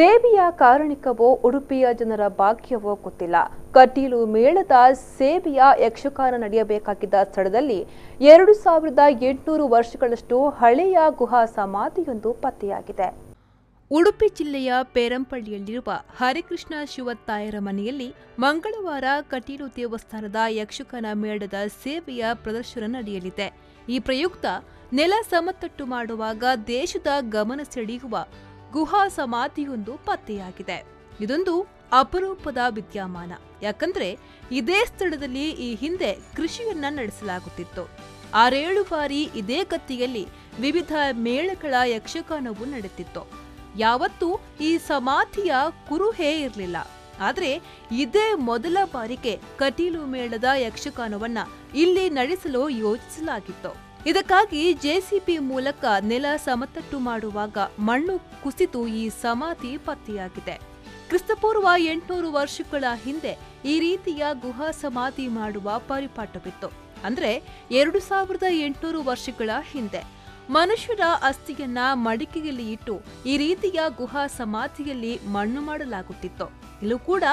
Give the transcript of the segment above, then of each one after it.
ದೇವಿಯ ಕಾರಣಿಕವೋ ಉಡುಪಿಯ ಜನರ ಭಾಗ್ಯವೋ ಗೊತ್ತಿಲ್ಲ. ಕಟೀಲು ಮೇಳದ ಸೇವೆಯ ಯಕ್ಷಗಾನ ನಡೆಯಬೇಕಾಗಿದ್ದ ಸ್ಥಳದಲ್ಲಿ 2800 ವರ್ಷಗಳಷ್ಟು ಹಳೆಯ ಗುಹಾ ಸಮಾಧಿಯೊಂದು ಪತ್ತೆಯಾಗಿದೆ. ಉಡುಪಿ ಜಿಲ್ಲೆಯ ಪೇರಂಪಳ್ಳಿಯಲ್ಲಿರುವ ಹರಿಕೃಷ್ಣ ಶಿವತ್ತಾಯರ ಮನೆಯಲ್ಲಿ ಮಂಗಳವಾರ ಕಟೀಲು ದೇವಸ್ಥಾನದ ಯಕ್ಷಗಾನ ಮೇಳದ ಸೇವೆಯ ಪ್ರದರ್ಶನ ನಡೆಯಲಿದೆ. ಈ ಪ್ರಯುಕ್ತ ನೆಲ ಸಮತಟ್ಟು ಮಾಡುವಾಗ ದೇಶದ ಗಮನ ಸೆಳೆಯುವ ಗುಹಾ ಸಮಾಧಿಯೊಂದು ಪತ್ತೆಯಾಗಿದೆ. ಇದೊಂದು ಅಪರೂಪದ ವಿದ್ಯಮಾನ. ಯಾಕಂದ್ರೆ ಇದೇ ಸ್ಥಳದಲ್ಲಿ ಈ ಹಿಂದೆ ಕೃಷಿಯನ್ನ ನಡೆಸಲಾಗುತ್ತಿತ್ತು. 6-7 ಬಾರಿ ಇದೇ ಗತಿಯಲ್ಲಿ ವಿವಿಧ ಮೇಳಗಳ ಯಕ್ಷಗಾನವು ನಡೆದಿತ್ತು. ಯಾವತ್ತೂ ಈ ಸಮಾಧಿಯ ಕುರುಹೇ ಇರಲಿಲ್ಲ. ಆದರೆ ಇದೇ ಮೊದಲ ಬಾರಿಗೆ ಕಟೀಲು ಮೇಳದ ಯಕ್ಷಗಾನವನ್ನ ಇಲ್ಲಿ ನಡೆಸಲು ಯೋಜಿಸಲಾಗಿತ್ತು. ಇದಕ್ಕಾಗಿ ಜೆಸಿಬಿ ಮೂಲಕ ನೆಲ ಸಮತಟ್ಟು ಮಾಡುವಾಗ ಮಣ್ಣು ಕುಸಿದು ಈ ಸಮಾಧಿ ಪತ್ತೆಯಾಗಿದೆ. ಕ್ರಿಸ್ತಪೂರ್ವ 800 ವರ್ಷಗಳ ಹಿಂದೆ ಈ ರೀತಿಯ ಗುಹಾ ಸಮಾಧಿ ಮಾಡುವ ಪರಿಪಾಠವಿತ್ತು. ಅಂದ್ರೆ 2800 ವರ್ಷಗಳ ಹಿಂದೆ ಮನುಷ್ಯರ ಅಸ್ಥಿಯನ್ನ ಮಡಿಕೆಯಲ್ಲಿ ಇಟ್ಟು ಈ ರೀತಿಯ ಗುಹಾ ಸಮಾಧಿಯಲ್ಲಿ ಮಣ್ಣು ಮಾಡಲಾಗುತ್ತಿತ್ತು. ಇಲ್ಲೂ ಕೂಡ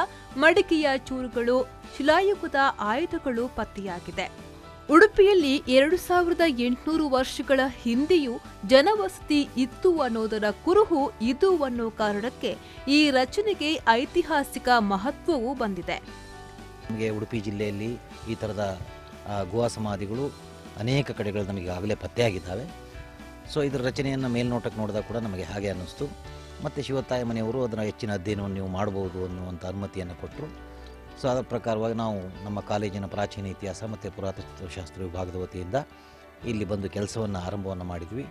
ಮಡಿಕೆಯ ಚೂರುಗಳು, ಶಿಲಾಯುಗದ ಆಯುಧಗಳು ಪತ್ತೆಯಾಗಿದೆ. ಉಡುಪಿಯಲ್ಲಿ 2800 ವರ್ಷಗಳ ಹಿಂದೆಯೂ ಜನವಸತಿ ಇತ್ತು ಅನ್ನೋದರ ಕುರುಹು ಇದು ಅನ್ನೋ ಕಾರಣಕ್ಕೆ ಈ ರಚನೆಗೆ ಐತಿಹಾಸಿಕ ಮಹತ್ವವೂ ಬಂದಿದೆ. ನಮಗೆ ಉಡುಪಿ ಜಿಲ್ಲೆಯಲ್ಲಿ ಈ ಥರದ ಗುಹಾ ಸಮಾಧಿಗಳು ಅನೇಕ ಕಡೆಗಳು ನಮಗೆ ಆಗಲೇ ಪತ್ತೆಯಾಗಿದ್ದಾವೆ. ಸೊ ಇದರ ರಚನೆಯನ್ನು ಮೇಲ್ನೋಟಕ್ಕೆ ನೋಡಿದಾಗ ಕೂಡ ನಮಗೆ ಹಾಗೆ ಅನ್ನಿಸ್ತು. ಮತ್ತು ಶಿವತ್ತಾಯ ಮನೆಯವರು ಅದರ ಹೆಚ್ಚಿನ ಅಧ್ಯಯನವನ್ನು ನೀವು ಮಾಡ್ಬೋದು ಅನ್ನುವಂಥ ಅನುಮತಿಯನ್ನು ಕೊಟ್ಟರು. ಸೊ ಅದರ ಪ್ರಕಾರವಾಗಿ ನಾವು ನಮ್ಮ ಕಾಲೇಜಿನ ಪ್ರಾಚೀನ ಇತಿಹಾಸ ಮತ್ತು ಪುರಾತತ್ವಶಾಸ್ತ್ರ ವಿಭಾಗದ ವತಿಯಿಂದ ಇಲ್ಲಿ ಬಂದು ಕೆಲಸವನ್ನು ಆರಂಭವನ್ನು ಮಾಡಿದ್ವಿ.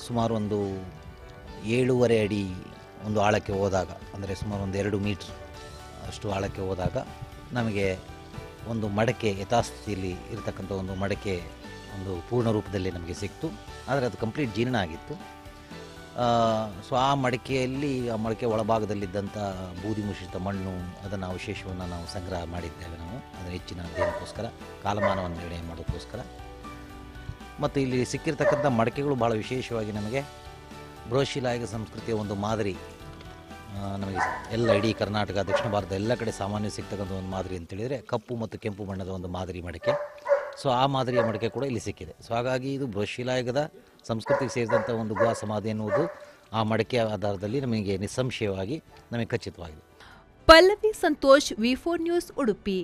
ಸುಮಾರು ಒಂದು 7.5 ಅಡಿ ಒಂದು ಆಳಕ್ಕೆ ಹೋದಾಗ, ಅಂದರೆ ಸುಮಾರು ಒಂದು 2 ಮೀಟ್ರ್ ಅಷ್ಟು ಆಳಕ್ಕೆ ಹೋದಾಗ ನಮಗೆ ಒಂದು ಮಡಕೆ ಯಥಾಸ್ಥಿತಿಯಲ್ಲಿ ಇರತಕ್ಕಂಥ ಒಂದು ಮಡಕೆ ಒಂದು ಪೂರ್ಣ ರೂಪದಲ್ಲಿ ನಮಗೆ ಸಿಕ್ತು. ಆದರೆ ಅದು ಕಂಪ್ಲೀಟ್ ಜೀರ್ಣ ಆಗಿತ್ತು. ಸೊ ಆ ಮಡಕೆ ಒಳಭಾಗದಲ್ಲಿದ್ದಂಥ ಬೂದಿ ಮಿಶ್ರಿತ ಮಣ್ಣು, ಅದನ್ನು ಅವಶೇಷವನ್ನು ನಾವು ಸಂಗ್ರಹ ಮಾಡಿದ್ದೇವೆ. ನಾವು ಅದರ ಹೆಚ್ಚಿನ ಅಧ್ಯಯನಕ್ಕೋಸ್ಕರ, ಕಾಲಮಾನವನ್ನು ನಿರ್ಣಯ ಮಾಡೋದಕ್ಕೋಸ್ಕರ. ಮತ್ತು ಇಲ್ಲಿ ಸಿಕ್ಕಿರ್ತಕ್ಕಂಥ ಮಡಕೆಗಳು ಭಾಳ ವಿಶೇಷವಾಗಿ ನಮಗೆ ಬೃಹಶಿಲಾಯುಗ ಸಂಸ್ಕೃತಿಯ ಒಂದು ಮಾದರಿ, ನಮಗೆ ಎಲ್ಲ ಇಡೀ ಕರ್ನಾಟಕ, ದಕ್ಷಿಣ ಭಾರತ ಎಲ್ಲ ಕಡೆ ಸಾಮಾನ್ಯ ಸಿಗ್ತಕ್ಕಂಥ ಒಂದು ಮಾದರಿ ಅಂತೇಳಿದರೆ ಕಪ್ಪು ಮತ್ತು ಕೆಂಪು ಬಣ್ಣದ ಒಂದು ಮಾದರಿ ಮಡಕೆ. ಸೊ ಆ ಮಾದರಿಯ ಮಡಕೆ ಕೂಡ ಇಲ್ಲಿ ಸಿಕ್ಕಿದೆ. ಸೊ ಹಾಗಾಗಿ ಇದು ಬೃಹಶಿಲಾಯುಗದ ಸಂಸ್ಕೃತಿಗೆ ಸೇರಿದಂಥ ಒಂದು ಗುಹಾ ಸಮಾಧಿ ಎನ್ನುವುದು ಆ ಮಡಕೆಯ ಆಧಾರದಲ್ಲಿ ನಮಗೆ ನಿಸ್ಸಂಶಯವಾಗಿ ನಮಗೆ ಖಚಿತವಾಗಿದೆ. Pallavi Santosh, V4 news, Udupi.